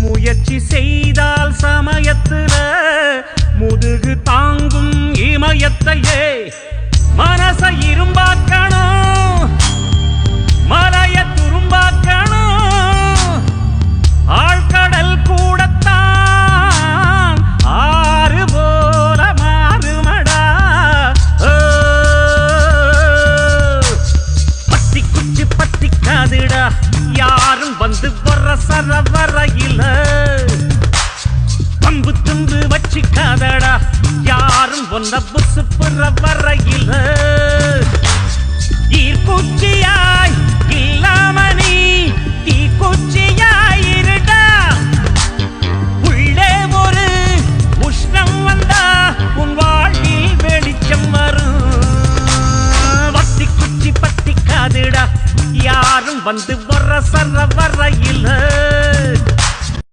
முயற்சி செய்தால் சமயத்துல முதுகு தாங்கும் இமயத்தையே மனச இரும்பாக்கணும் மலைய துரும்பாக்கணும் ஆழ்கடல் கூடத்தான் ஆறு போல மாறுமடா பத்தி குச்சி பத்திக்காதுடா யாரும் வந்து வர சரவரையில பம்பு தும்பு வச்சிக்காதடா யாரும் ஒன்ன புசு புற வரையில ஈர்க்குச்சியாய் இல்லாம நீ தீக்குச்சியாய் இருடா உள்ளே ஒரு உஷ்ணம் வந்தா உன் வாழ்வில் வெளிச்சம் வரும் வத்தி குச்சி பத்திக்காதுடா யாரும் வந்து வர சர வரையில